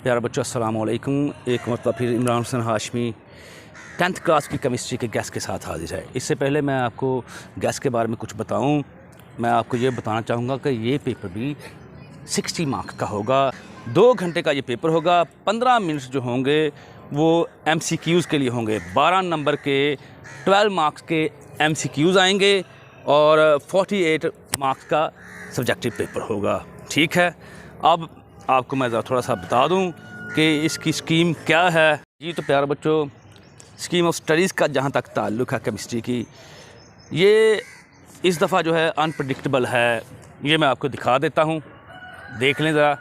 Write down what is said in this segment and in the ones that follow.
प्यारे बच्चों अस्सलाम वालेकुम। एक मरतबा फिर इमरान हुसैन हाशमी 10th क्लास की केमिस्ट्री के गैस के साथ हाजिर है। इससे पहले मैं आपको गैस के बारे में कुछ बताऊं, मैं आपको ये बताना चाहूँगा कि ये पेपर भी 60 मार्क्स का होगा। 2 घंटे का ये पेपर होगा। 15 मिनट जो होंगे वो MCQs के लिए होंगे। 12 नंबर के 12 मार्क्स के MCQs आएंगे और 48 मार्क्स का सब्जेक्टिव पेपर होगा। ठीक है, अब आपको मैं थोड़ा सा बता दूं कि इसकी स्कीम क्या है। जी तो प्यारे बच्चों, स्कीम ऑफ स्टडीज़ का जहां तक ताल्लुक़ है केमिस्ट्री की, ये इस दफ़ा जो है अनप्रडिक्टेबल है। ये मैं आपको दिखा देता हूं, देख लें ज़रा।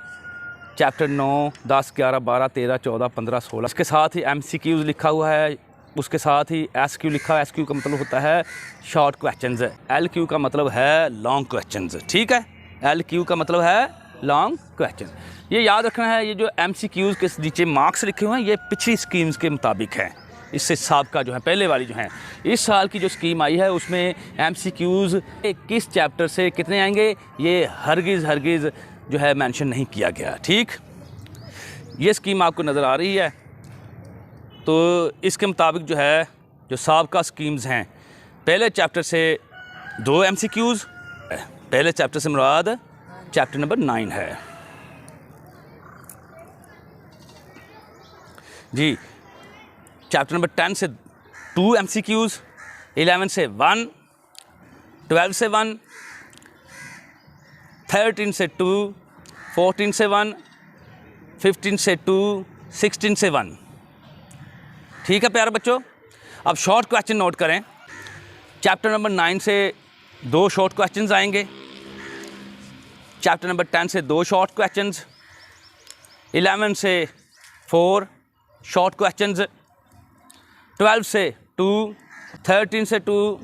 चैप्टर 9, 10, 11, 12, 13, 14, 15, 16, इसके साथ ही MCQs लिखा हुआ है, उसके साथ ही SQ लिखा है। SQ का मतलब होता है शॉर्ट क्वेश्चंस, LQ का मतलब है लॉन्ग क्वेश्चंस। ठीक है, LQ का मतलब है लॉन्ग क्वेश्चन। ये याद रखना है, ये जो MCQs के नीचे मार्क्स लिखे हुए हैं ये पिछली स्कीम्स के मुताबिक है। इससे साबका जो है, पहले वाली जो है, इस साल की जो स्कीम आई है उसमें MCQs किस चैप्टर से कितने आएंगे ये हरगिज़ जो है मेंशन नहीं किया गया। ठीक, ये स्कीम आपको नज़र आ रही है। तो इसके मुताबिक जो है, जो साबका स्कीम्स हैं, पहले चैप्टर से 2 MCQs, पहले चैप्टर से मुराद चैप्टर नंबर 9 है जी। चैप्टर नंबर 10 से 2 MCQs, 11 से 1, 12 से 1, 13 से 2, 14 से 1, 15 से 2, 16 से 1। ठीक है प्यारे बच्चों, अब शॉर्ट क्वेश्चन नोट करें। चैप्टर नंबर 9 से 2 शॉर्ट क्वेश्चंस आएंगे, चैप्टर नंबर 10 से 2 शॉर्ट क्वेश्चंस, 11 से 4 शॉर्ट क्वेश्चंस, 12 से 2, 13 से 2,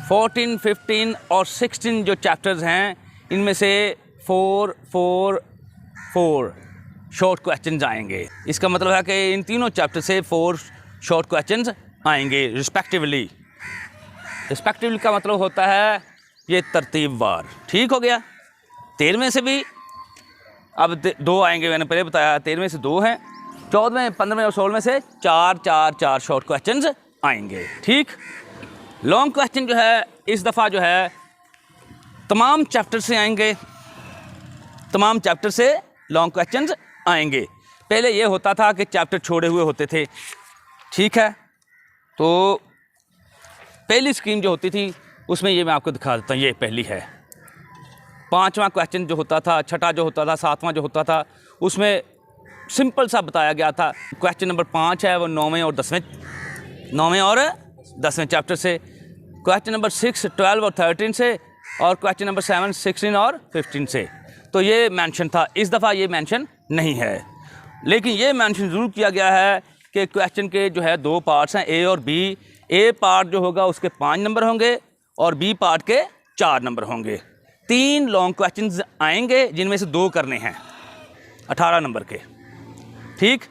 14, 15 और 16 जो चैप्टर्स हैं इनमें से 4 शॉर्ट क्वेश्चंस आएंगे। इसका मतलब है कि इन तीनों चैप्टर से 4 शॉर्ट क्वेश्चंस आएंगे रिस्पेक्टिवली। रिस्पेक्टिवली का मतलब होता है ये तरतीबवार। ठीक हो गया। 13वें से भी अब 2 आएंगे, मैंने पहले बताया 13वें से 2 हैं, 14वें, 15वें और 16वें से 4 शॉर्ट क्वेश्चंस आएंगे। ठीक, लॉन्ग क्वेश्चन जो है इस दफ़ा जो है तमाम चैप्टर से आएंगे, तमाम चैप्टर से लॉन्ग क्वेश्चंस आएंगे। पहले ये होता था कि चैप्टर छोड़े हुए होते थे। ठीक है, तो पहली स्कीम जो होती थी उसमें ये मैं आपको दिखा देता हूँ। ये पहली है। 5वां क्वेश्चन जो होता था, 6ठा जो होता था, 7वां जो होता था, उसमें सिंपल सा बताया गया था। क्वेश्चन नंबर 5 है वो 9वें और 10वें चैप्टर से, क्वेश्चन नंबर 6, 12 और 13 से, और क्वेश्चन नंबर 7, 16 और 15 से। तो ये मेंशन था। इस दफ़ा ये मेंशन नहीं है, लेकिन ये मेंशन ज़रूर किया गया है कि क्वेश्चन के जो है 2 पार्ट्स हैं, A और B। A पार्ट जो होगा उसके 5 नंबर होंगे और B पार्ट के 4 नंबर होंगे। 3 लॉन्ग क्वेश्चंस आएंगे जिनमें से 2 करने हैं 18 नंबर के। ठीक,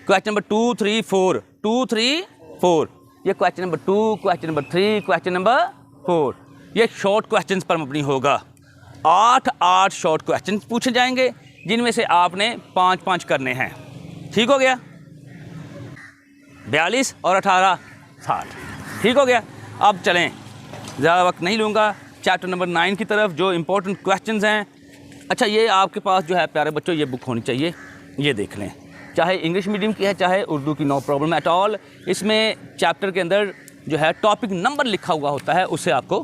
क्वेश्चन नंबर 2, 3, 4 ये question number 2, question number 3, question number 4 ये शॉर्ट क्वेश्चंस पर मबनी होगा। 8 शॉर्ट क्वेश्चन पूछे जाएंगे जिनमें से आपने 5 करने हैं। ठीक हो गया। 42 और 18 60। ठीक हो गया। अब चलें, ज़्यादा वक्त नहीं लूँगा, चैप्टर नंबर 9 की तरफ, जो इम्पोर्टेंट क्वेश्चंस हैं। अच्छा, ये आपके पास जो है प्यारे बच्चों ये बुक होनी चाहिए, ये देख लें, चाहे इंग्लिश मीडियम की है चाहे उर्दू की, नो प्रॉब्लम एट ऑल। इसमें चैप्टर के अंदर जो है टॉपिक नंबर लिखा हुआ होता है, उससे आपको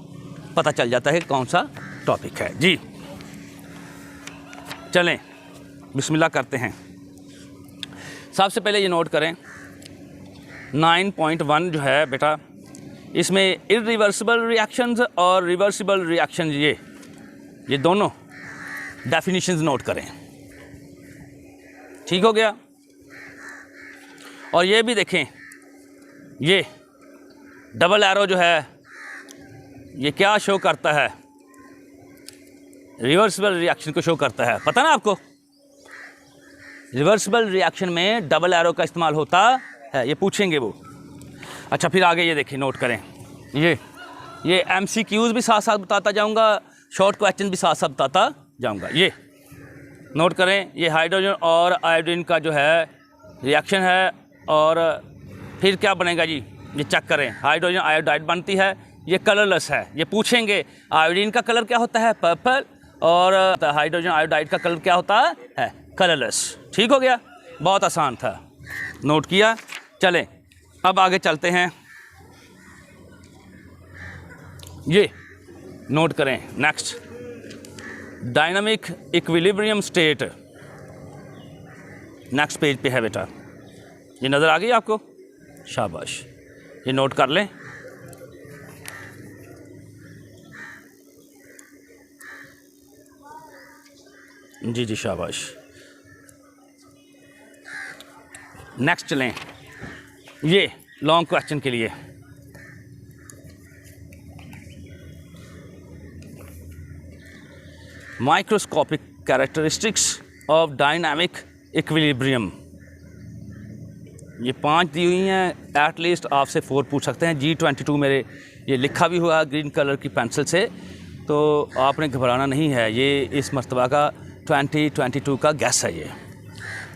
पता चल जाता है कौन सा टॉपिक है। जी चलें, बिस्मिल्लाह करते हैं। सबसे पहले ये नोट करें 9.1 जो है बेटा, इसमें इरिवर्सिबल रिएक्शंस और रिवर्सिबल रिएक्शंस, ये दोनों डेफिनेशंस नोट करें। ठीक हो गया। और ये भी देखें, ये डबल एरो जो है ये क्या शो करता है, रिवर्सिबल रिएक्शन को शो करता है। पता ना आपको, रिवर्सिबल रिएक्शन में डबल एरो का इस्तेमाल होता है, ये पूछेंगे वो। अच्छा, फिर आगे ये देखिए, नोट करें, ये MCQs भी साथ साथ बताता जाऊंगा, शॉर्ट क्वेश्चन भी साथ साथ बताता जाऊंगा। ये नोट करें, ये हाइड्रोजन और आयोडीन का जो है रिएक्शन है, और फिर क्या बनेगा जी, ये चेक करें। हाइड्रोजन आयोडाइड बनती है, ये कलरलेस है। ये पूछेंगे आयोडीन का कलर क्या होता है, पर्पल, और हाइड्रोजन आयोडाइड का कलर क्या होता है, कलरलेस। ठीक हो गया, बहुत आसान था, नोट किया। चलें अब आगे चलते हैं, ये नोट करें। Next, dynamic equilibrium state, next page पे है बेटा, ये नज़र आ गई आपको, शाबाश, ये नोट कर लें। जी जी शाबाश। नेक्स्ट चलें, ये लॉन्ग क्वेश्चन के लिए। Microscopic characteristics of dynamic equilibrium, ये 5 दी हुई हैं, एटलीस्ट आपसे 4 पूछ सकते हैं। G22 मेरे ये लिखा भी हुआ ग्रीन कलर की पेंसिल से, तो आपने घबराना नहीं है, ये इस मरतबा का 2022 का गैस है ये।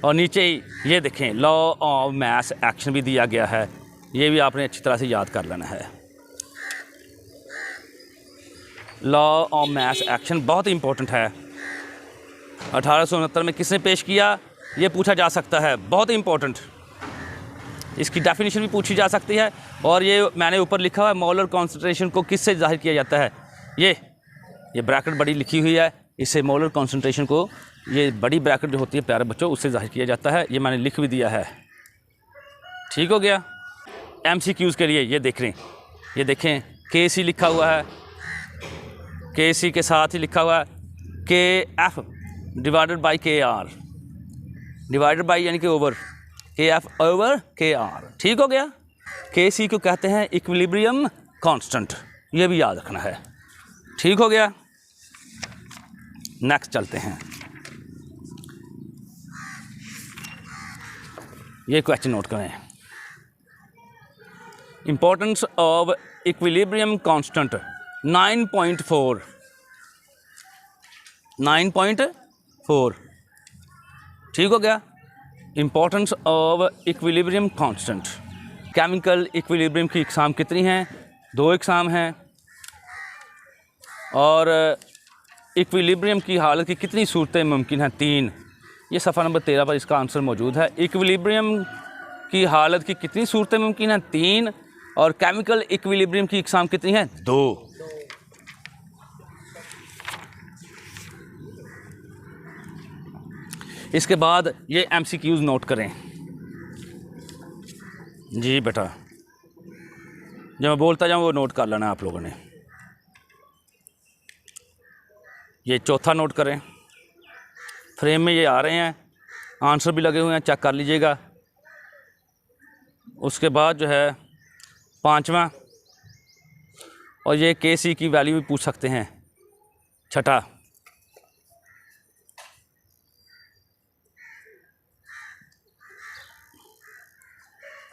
और नीचे ही ये देखें, लॉ ऑफ मास एक्शन भी दिया गया है, ये भी आपने अच्छी तरह से याद कर लेना है। लॉ ऑफ मास एक्शन बहुत इंपॉर्टेंट है। 1869 में किसने पेश किया, ये पूछा जा सकता है, बहुत इंपॉर्टेंट। इसकी डेफिनेशन भी पूछी जा सकती है। और ये मैंने ऊपर लिखा हुआ है, मोलर कॉन्सेंट्रेशन को किससे जाहिर किया जाता है, ये ब्रैकेट बड़ी लिखी हुई है, इससे मोलर कॉन्सेंट्रेशन को, ये बड़ी ब्रैकेट जो होती है प्यारे बच्चों, उससे जाहिर किया जाता है। ये मैंने लिख भी दिया है। ठीक हो गया। MCQs के लिए ये देख रहे हैं, ये देखें KC लिखा हुआ है, KC के साथ ही लिखा हुआ है KF divided by KR, divided by यानी कि ओवर, KF ओवर KR। ठीक हो गया। KC को कहते हैं इक्विलिब्रियम कांस्टेंट, ये भी याद रखना है। ठीक हो गया। नेक्स्ट चलते हैं, ये क्वेश्चन नोट करें। Importance of equilibrium constant 9.4, 9.4। ठीक हो गया। Importance of equilibrium constant. Chemical equilibrium की इकसाम कितनी हैं, 2 इकसाम हैं। और इक्विलिब्रियम की हालत की कितनी सूरतें मुमकिन हैं, 3। ये सफ़ा नंबर 13 पर इसका आंसर मौजूद है। इक्विलिब्रियम की हालत की कितनी सूरतें मुमकिन हैं, 3। और केमिकल इक्विलिब्रियम की इकसाम कितनी हैं, 2। इसके बाद ये MCQs नोट करें। जी बेटा, जब मैं बोलता जाऊँ वो नोट कर लेना आप लोगों ने। ये चौथा नोट करें, फ्रेम में ये आ रहे हैं, आंसर भी लगे हुए हैं, चेक कर लीजिएगा। उसके बाद जो है 5वां, और ये KC की वैल्यू भी पूछ सकते हैं, 6ठा।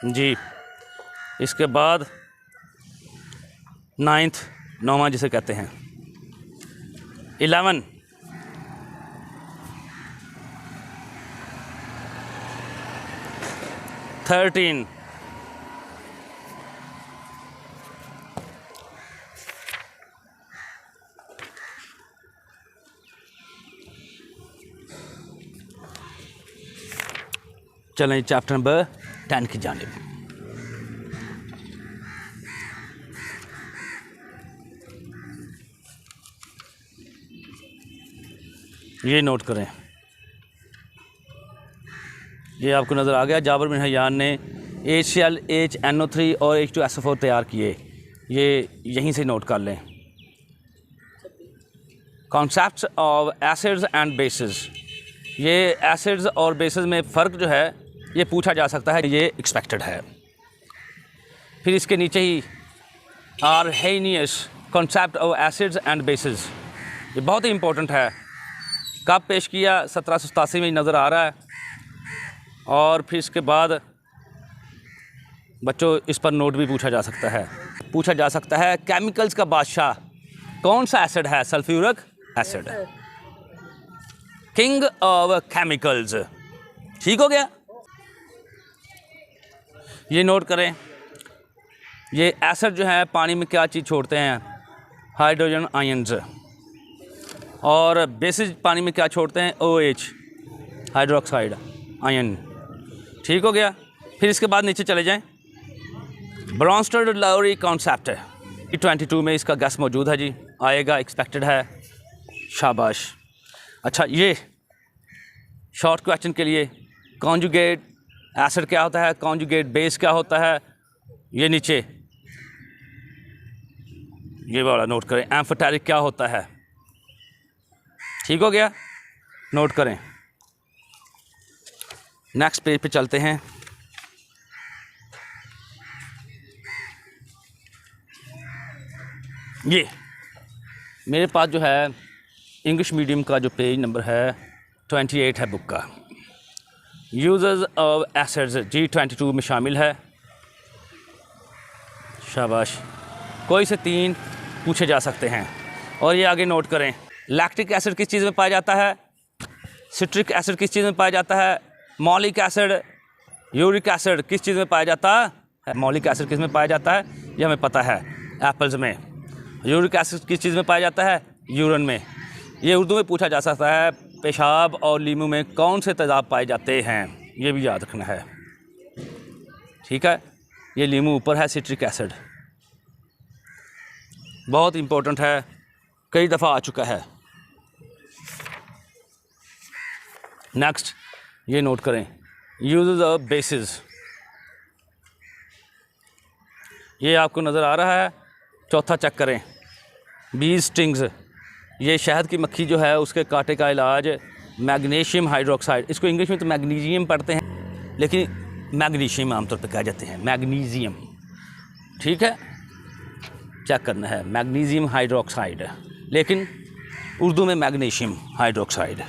जी, इसके बाद 9th, 9वां जिसे कहते हैं। 11, 13, चलें चैप्टर नंबर 10 की जानिब। ये नोट करें, ये आपको नज़र आ गया। जाबिर बिन हयान ने HCl, HNO3 और H2SO4 तैयार किए, ये यहीं से नोट कर लें। Concepts of acids and bases, ये एसिड्स और बेसिस में फ़र्क जो है ये पूछा जा सकता है, ये एक्सपेक्टेड है। फिर इसके नीचे ही Arrhenius concept of acids and bases, ये बहुत ही इंपॉर्टेंट है। कब पेश किया, 1787 में नज़र आ रहा है। और फिर इसके बाद बच्चों इस पर नोट भी पूछा जा सकता है। पूछा जा सकता है केमिकल्स का बादशाह कौन सा एसिड है, sulphuric acid. King of chemicals. ठीक हो गया। ये नोट करें, ये एसिड जो है पानी में क्या चीज़ छोड़ते हैं, हाइड्रोजन आयन्स, और बेसिस पानी में क्या छोड़ते हैं, OH हाइड्रोक्साइड आयन। ठीक हो गया। फिर इसके बाद नीचे चले जाएं, ब्रॉन्स्टर-लाउरी कॉन्सेप्ट है, E22 में इसका गैस मौजूद है जी, आएगा, एक्सपेक्टेड है। शाबाश। अच्छा, ये शॉर्ट क्वेश्चन के लिए कॉन्जुगेट एसिड क्या होता है, कॉन्जुगेट बेस क्या होता है, ये नीचे ये वाला नोट करें, एम्फोटेरिक क्या होता है। ठीक हो गया, नोट करें। नेक्स्ट पेज पे चलते हैं। ये मेरे पास जो है इंग्लिश मीडियम का जो पेज नंबर है 28 है बुक का, यूजर्स ऑफ एसिड्स G22 में शामिल है। शाबाश। कोई से 3 पूछे जा सकते हैं। और ये आगे नोट करें, लैक्टिक एसिड किस चीज़ में पाया जाता है, सिट्रिक एसिड किस चीज़ में पाया जाता है, मॉलिक एसिड, यूरिक एसिड किस चीज़ में पाया जाता है, मॉलिक एसिड किस में पाया जाता है ये हमें पता है, एप्पल्स में। यूरिक एसिड किस चीज़ में पाया जाता है, यूरिन में। ये उर्दू में पूछा जा सकता है, पेशाब और लीमू में कौन से तेज़ाब पाए जाते हैं, ये भी याद रखना है। ठीक है, ये लीमू ऊपर है, सिट्रिक एसिड बहुत इम्पोर्टेंट है, कई दफ़ा आ चुका है। नेक्स्ट ये नोट करें, यूजेस ऑफ बेसिस, ये आपको नज़र आ रहा है, चौथा चेक करें, बी स्टिंग्स, ये शहद की मक्खी जो है उसके कांटे का इलाज मैग्नीशियम हाइड्रोक्साइड, इसको इंग्लिश में तो मैग्नीशियम पढ़ते हैं लेकिन मैग्नीशियम आमतौर पर कह जाते हैं, मैग्नीशियम। ठीक है, चेक करना है, मैग्नीशियम हाइड्रोक्साइड, लेकिन उर्दू में मैग्नीशियम हाइड्रोक्साइड।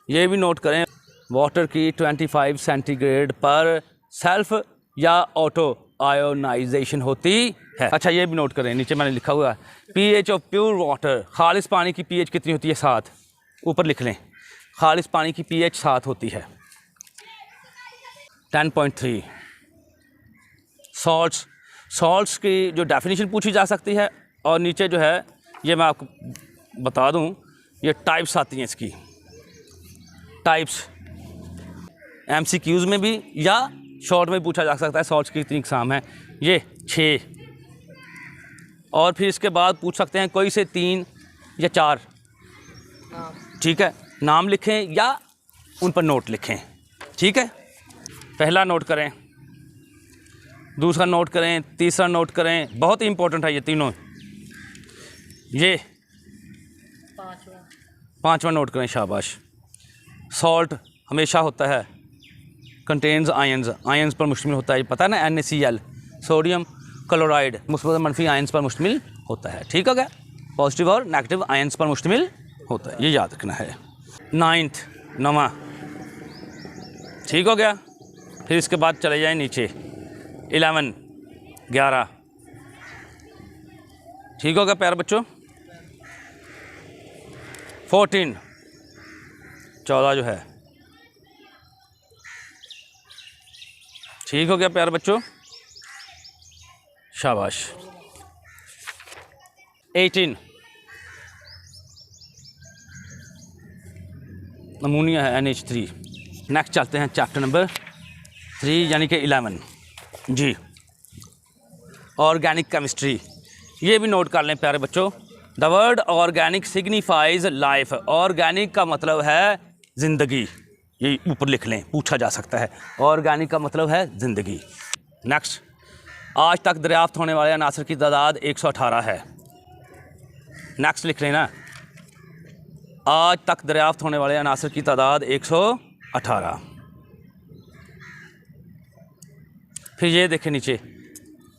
ये भी नोट करें, वाटर की 25 सेंटीग्रेड पर सेल्फ या ऑटो आयोनाइजेशन होती है। अच्छा, ये भी नोट करें, नीचे मैंने लिखा हुआ है, pH ऑफ प्योर वाटर, खालिस पानी की pH कितनी होती है, 7। ऊपर लिख लें, खालिस पानी की pH 7 होती है। 10.3 सॉल्ट्स की जो डेफिनेशन पूछी जा सकती है, और नीचे जो है ये मैं आपको बता दूं, ये टाइप्स आती हैं इसकी, टाइप्स MCQs में भी या शॉर्ट में पूछा जा सकता है, सॉल्ट्स की कितनी इकसाम है, ये 6। और फिर इसके बाद पूछ सकते हैं कोई से 3 या 4। ठीक है, नाम लिखें या उन पर नोट लिखें। ठीक है, पहला नोट करें, दूसरा नोट करें, तीसरा नोट करें, बहुत ही इंपॉर्टेंट है ये तीनों। ये पांचवा नोट करें, शाबाश। सॉल्ट हमेशा होता है कंटेन्स आयंस पर मुश्तमिल होता है, पता है ना, NaCl, सोडियम क्लोराइड, मुस्बत और मनफी आयंस पर मुश्तमिल होता है। ठीक हो गया, पॉजिटिव और नेगेटिव आयंस पर मुश्तमिल होता है, ये याद रखना है। 9वां। ठीक हो गया, फिर इसके बाद चले जाएं नीचे, 11। ठीक हो गया प्यारे बच्चों। 14 जो है। ठीक हो गया प्यारे बच्चों, शाबाश। 18 अमोनिया है, NH3। नेक्स्ट चलते हैं चैप्टर नंबर 3 यानी कि 11 जी, ऑर्गेनिक केमिस्ट्री। ये भी नोट कर लें प्यारे बच्चों, the word organic signifies life, organic का मतलब है ज़िंदगी, ये ऊपर लिख लें, पूछा जा सकता है, ऑर्गेनिक का मतलब है ज़िंदगी। नेक्स्ट, आज तक दरियाफ्त होने वाले अनासर की तादाद 118 है। नेक्स्ट लिख लेना, आज तक दरियाफ्त होने वाले अनासर की तादाद 118। फिर ये देखें नीचे,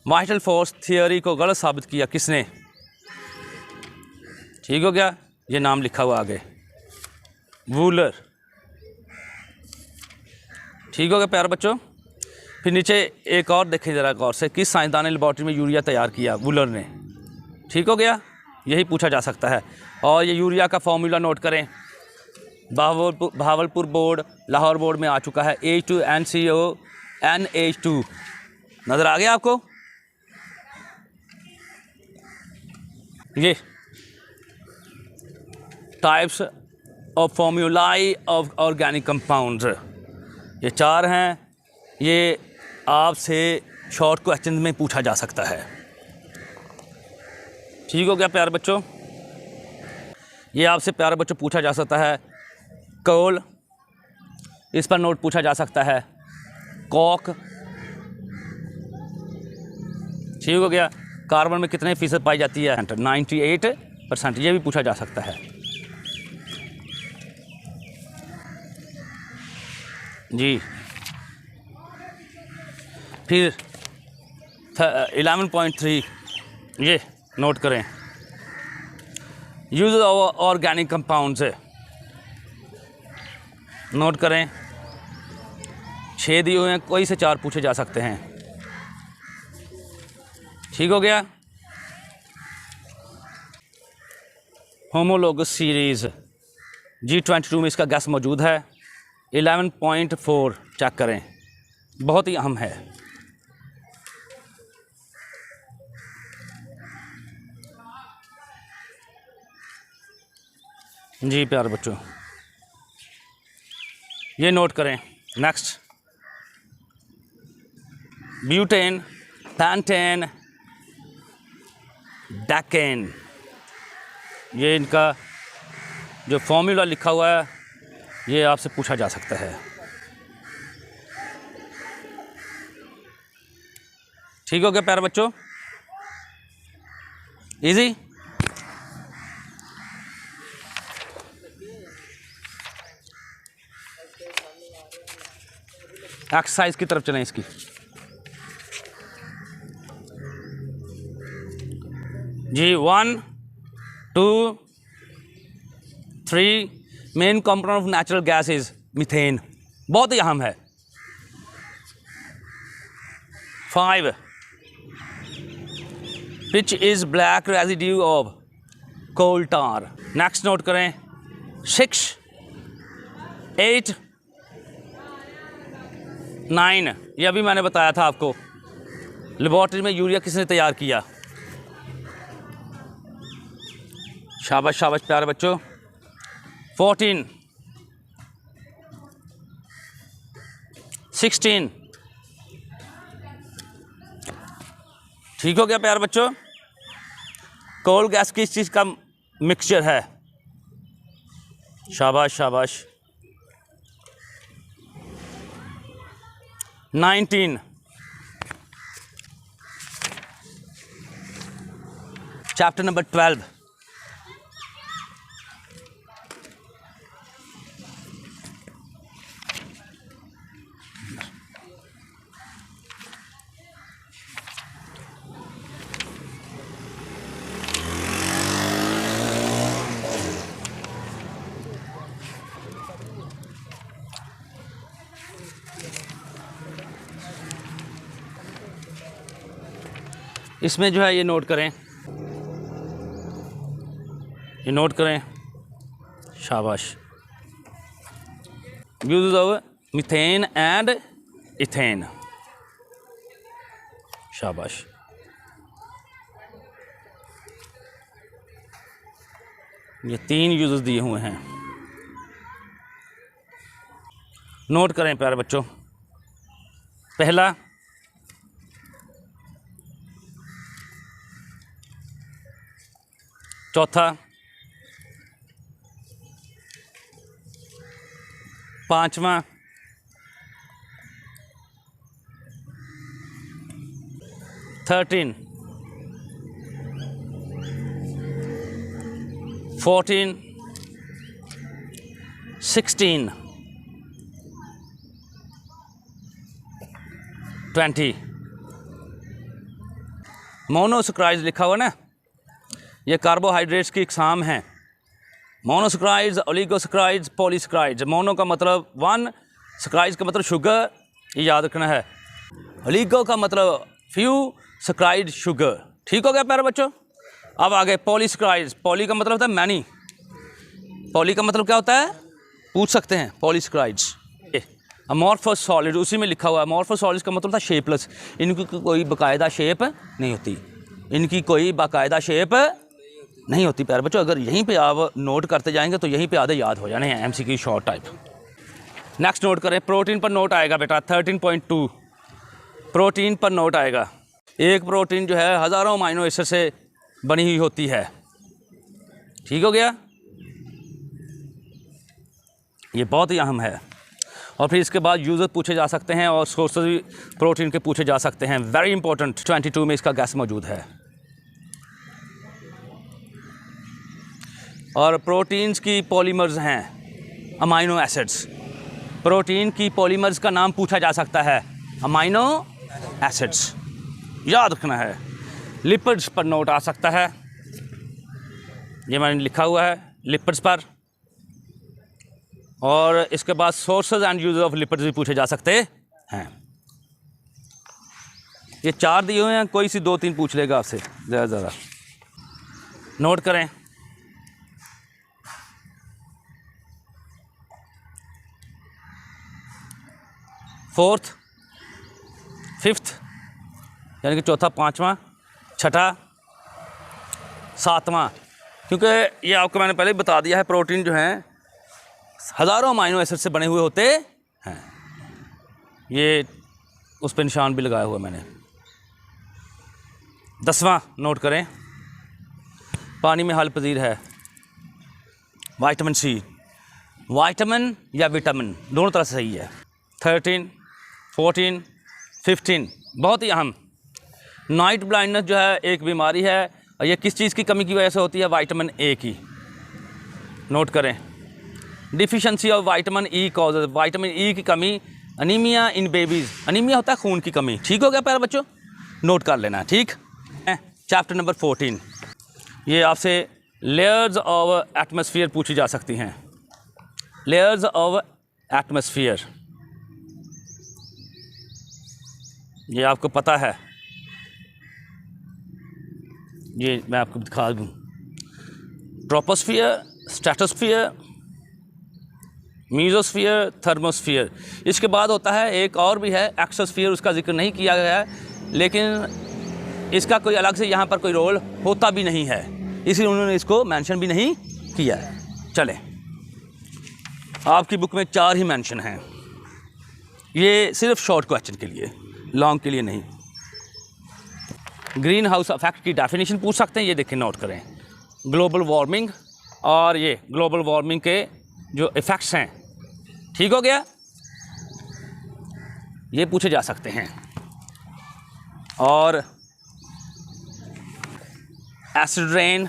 मार्शल फोर्स थियोरी को गलत साबित किया किसने। ठीक हो गया, ये नाम लिखा हुआ आगे, वूलर। ठीक हो गया प्यारे बच्चों। फिर नीचे एक और देखें ज़रा गौर से, किस साइंसदान ने लेबॉर्ट्री में यूरिया तैयार किया, वूलर ने। ठीक हो गया, यही पूछा जा सकता है। और ये यूरिया का फॉर्मूला नोट करें, भावलपुर बोर्ड, लाहौर बोर्ड में आ चुका है, H2NCO NH2। नज़र आ गया आपको? ये types of formulae of organic compounds, ये 4 हैं। ये आपसे शॉर्ट क्वेश्चन में पूछा जा सकता है। ठीक हो गया प्यारे बच्चों? ये आपसे प्यारे बच्चों पूछा जा सकता है कोल, इस पर नोट पूछा जा सकता है कॉक। ठीक हो गया? कार्बन में कितने फीसद पाई जाती है? 98%, ये भी पूछा जा सकता है जी। फिर 11.3 ये नोट करें, use of organic compounds note करें। 6 दिए हुए हैं, कोई से 4 पूछे जा सकते हैं। ठीक हो गया? होमोलोगस सीरीज G22 में इसका गैस मौजूद है। 11.4 चेक करें, बहुत ही अहम है। जी प्यारे बच्चों, ये नोट करें। नेक्स्ट, ब्यूटेन, पैंटेन, डेकेन, ये इनका जो फॉर्मूला लिखा हुआ है ये आपसे पूछा जा सकता है। ठीक हो गया प्यारे बच्चों? इजी? एक्सरसाइज की तरफ चलें इसकी। जी 1, 2, 3 main component of natural gas is methane, बहुत ही अहम है। 5 which is black residue of coal tar. Next note करें। 6, 8, 9 ये अभी मैंने बताया था आपको, लेबॉर्ट्री में यूरिया किसने तैयार किया? शाबाश शाबाश प्यारे बच्चों। 14, 16 ठीक हो गया प्यारे बच्चों? कोल गैस किस चीज़ का मिक्सचर है? शाबाश शाबाश। 19 चैप्टर नंबर 12 इसमें जो है ये नोट करें, ये नोट करें। शाबाश। Use of methane and ethane. शाबाश। ये 3 यूजेस दिए हुए हैं, नोट करें प्यारे बच्चों। पहला, चौथा, 5वां, 13, 14, 16, 20। मोनोसैकराइड्स लिखा हुआ ना, ये कार्बोहाइड्रेट्स की इकसाम हैं। Monosaccharides, ओलिगोसैकराइड्स, polysaccharides. मोनो का मतलब 1, सैकराइड्स का मतलब शुगर, ये याद रखना है। ओलिगो का मतलब फ्यू, सैकराइड शुगर। ठीक हो गया प्यारे बच्चों? अब आगे पॉलीसेकेराइड्स। पॉली का मतलब होता है मैनी, पॉली का मतलब क्या होता है पूछ सकते हैं, पॉलीसेकेराइड्स। अमॉर्फस सॉलिड उसी में लिखा हुआ है। अमॉर्फस सॉलिड्स का मतलब था शेपलेस, इनकी कोई बाकायदा शेप नहीं होती, इनकी कोई बाकायदा शेप नहीं होती। प्यारे बच्चों, अगर यहीं पे आप नोट करते जाएंगे तो यहीं पे आधे याद हो जाने हैं, MCQ short type. Next note करें, प्रोटीन पर नोट आएगा बेटा 13.2, प्रोटीन पर नोट आएगा। एक प्रोटीन जो है हज़ारों अमाइनो एसिड से बनी हुई होती है, ठीक हो गया, ये बहुत ही अहम है। और फिर इसके बाद यूज़र पूछे जा सकते हैं और सोर्सेज भी प्रोटीन के पूछे जा सकते हैं। वेरी इंपॉर्टेंट, 22 में इसका गैस मौजूद है। और प्रोटीन्स की पॉलीमर्स हैं अमाइनो एसिड्स, प्रोटीन की पॉलीमर्स का नाम पूछा जा सकता है अमाइनो एसिड्स, याद रखना है। लिपिड्स पर नोट आ सकता है, ये मैंने लिखा हुआ है लिपिड्स पर। और इसके बाद sources and uses of lipids भी पूछे जा सकते हैं। ये 4 दिए हुए हैं, कोई सी 2-3 पूछ लेगा आपसे ज़रा नोट करें। फोर्थ, फिफ्थ यानी कि चौथा, पाँचवा, छठा, सातवां, क्योंकि ये आपको मैंने पहले ही बता दिया है, प्रोटीन जो हैं हज़ारों अमाइनो एसिड से बने हुए होते हैं। ये उस पर निशान भी लगाया हुआ मैंने। 10वां नोट करें, पानी में हल पजीर है विटामिन सी, विटामिन या विटामिन दोनों तरह से सही है। 13, 14, 15 बहुत ही अहम। नाइट ब्लाइंडनेस जो है एक बीमारी है, और ये किस चीज़ की कमी की वजह से होती है? विटामिन ए की। नोट करें, deficiency of vitamin E causes, vitamin E की कमी, अनीमिया इन बेबीज़, अनीमिया होता है खून की कमी। ठीक हो गया प्यारे बच्चों, नोट कर लेना, ठीक है। चैप्टर नंबर 14, ये आपसे लेयर्स ऑफ एटमॉस्फेयर पूछी जा सकती हैं। लेयर्स ऑफ एटमॉस्फेयर, ये आपको पता है, ये मैं आपको दिखा दूँ। Troposphere, stratosphere, mesosphere, thermosphere. इसके बाद होता है एक और भी है एक्सोस्फियर, उसका जिक्र नहीं किया गया है, लेकिन इसका कोई अलग से यहाँ पर कोई रोल होता भी नहीं है, इसलिए उन्होंने इसको मेंशन भी नहीं किया है। चले, आपकी बुक में 4 ही मेंशन हैं, ये सिर्फ शॉर्ट क्वेश्चन के लिए, लॉन्ग के लिए नहीं। ग्रीन हाउस इफेक्ट की डेफिनेशन पूछ सकते हैं, ये देखें, नोट करें। ग्लोबल वार्मिंग और ये ग्लोबल वार्मिंग के जो इफ़ेक्ट्स हैं, ठीक हो गया, ये पूछे जा सकते हैं। और acid rain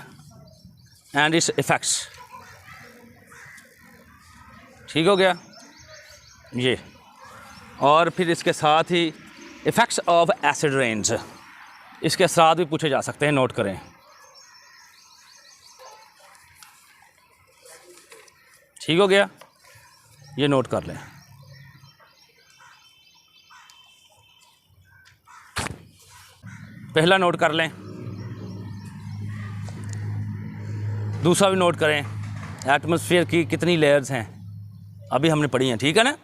and it's effects, ठीक हो गया ये। और फिर इसके साथ ही इफ़ेक्ट्स ऑफ एसिड रेन्स, इसके साथ भी पूछे जा सकते हैं, नोट करें। ठीक हो गया, ये नोट कर लें। पहला नोट कर लें, दूसरा भी नोट करें। एटमॉस्फेयर की कितनी लेयर्स हैं, अभी हमने पढ़ी हैं, ठीक है ना,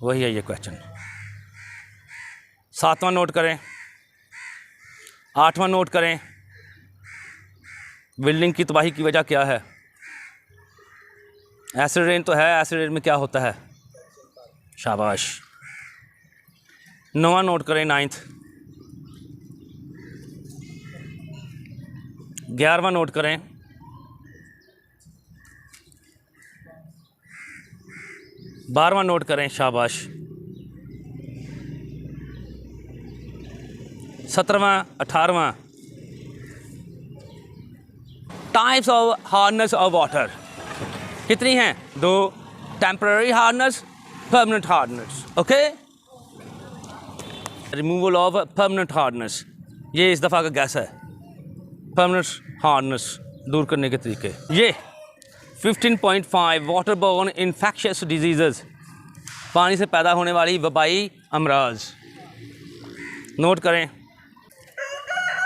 वही है ये क्वेश्चन। 7वां नोट करें। 8वां नोट करें, बिल्डिंग की तबाही की वजह क्या है? एसिड रेन तो है, एसिड रेन में क्या होता है? शाबाश। 9वां नोट करें, 9th। 11वां नोट करें। 12वां नोट करें, शाबाश। 17वां, 18वां। Types of hardness of water कितनी हैं? 2, temporary hardness, permanent hardness. Okay, removal of permanent hardness, ये इस दफ़ा का गैस है, परमानेंट हार्डनेस दूर करने के तरीके। ये 15.5 वाटर बोर्न इन्फेक्शियस डिजीज़, पानी से पैदा होने वाली वबाई अमराज, नोट करें।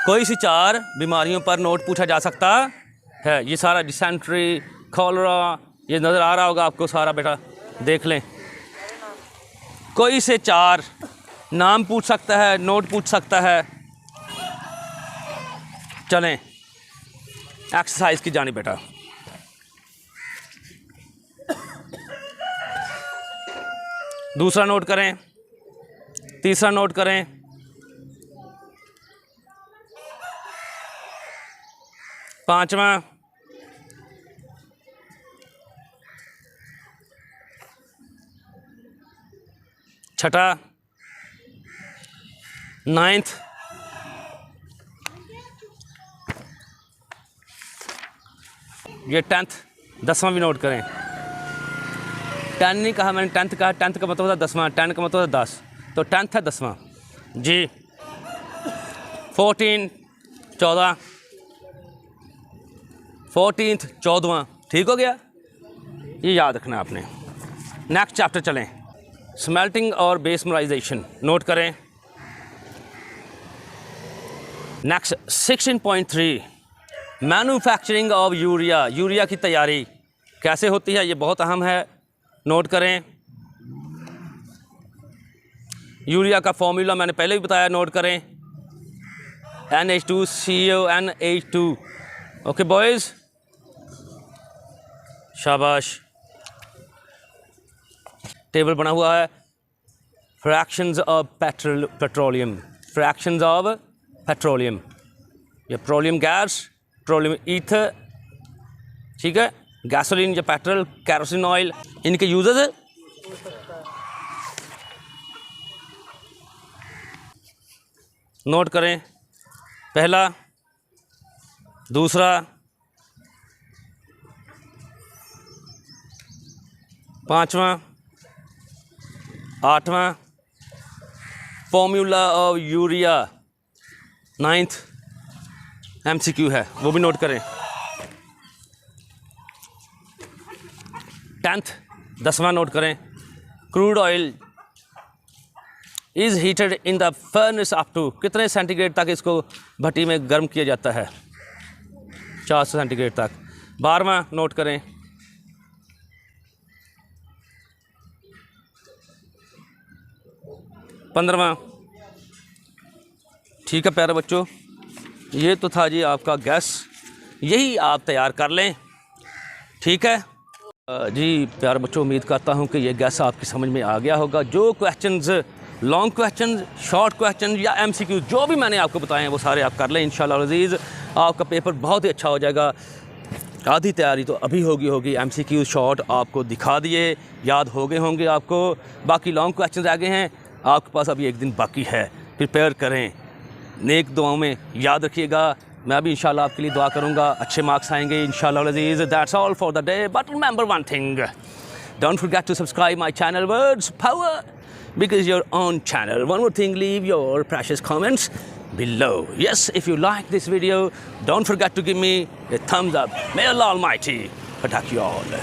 कोई सी 4 बीमारियों पर नोट पूछा जा सकता है। ये सारा डिसेंट्री, कॉलरा, ये नज़र आ रहा होगा आपको सारा, बेटा देख लें। कोई से 4 नाम पूछ सकता है, नोट पूछ सकता है। चलें एक्सरसाइज की जानी बेटा। दूसरा नोट करें, तीसरा नोट करें, पांचवा, छठा, 9th, ये 10th, 10वां भी नोट करें। 10 नहीं कहा मैंने, 10th कहा। 10th का मतलब होता 10वां, 10 का मतलब होता 10, तो 10th है 10वां जी। 14, 14, 14th 14वां, ठीक हो गया। ये याद रखना आपने। नेक्स्ट चैप्टर चलें, स्मेल्टिंग और बेसमराइजेशन नोट करें। Next 16.3 manufacturing of urea, urea की तैयारी कैसे होती है, ये बहुत अहम है, नोट करें। यूरिया का फॉर्मूला मैंने पहले भी बताया, नोट करें, NH2CONH2। ओके बॉयज़, शाबाश। टेबल बना हुआ है, fractions of petroleum, fractions of petroleum, ये पेट्रोलियम गैस, पेट्रोलियम ईथर, ठीक है, गैसोलीन या पेट्रोल, कैरोसिन ऑयल, इनके यूजेस नोट करें। पहला, दूसरा, पांचवा, 8वां, formula of urea 9th MCQ है, वो भी नोट करें। 10th 10वां नोट करें। Crude oil is heated in the furnace up to, कितने सेंटीग्रेड तक इसको भट्टी में गर्म किया जाता है, 400 सेंटीग्रेड तक। 12वां नोट करें। 15वां, ठीक है प्यारे बच्चों, ये तो था जी आपका गैस, यही आप तैयार कर लें, ठीक है जी। प्यारे बच्चों, उम्मीद करता हूँ कि ये गैस आपकी समझ में आ गया होगा। जो questions, long questions, short question या MCQ जो भी मैंने आपको बताए हैं वो सारे आप कर लें। इंशाल्लाह अज़ीज़ आपका पेपर बहुत ही अच्छा हो जाएगा। आधी तैयारी तो अभी होगी। MCQ शॉर्ट आपको दिखा दिए, याद हो गए होंगे आपको। बाकी लॉन्ग क्वेश्चंस आ गए हैं, आपके पास अभी एक दिन बाकी है, प्रिपेयर करें, नेक दुआओं में याद रखिएगा। मैं भी इंशाल्लाह आपके लिए दुआ करूँगा, अच्छे मार्क्स आएंगे इंशाल्लाह अज़ीज़। That's all for the day, but remember one thing, don't forget to subscribe my channel words power, because your own channel. One more thing, leave your precious comments below. Yes, if you like this video, don't forget to give me a thumbs up. May Allah Almighty protect you all.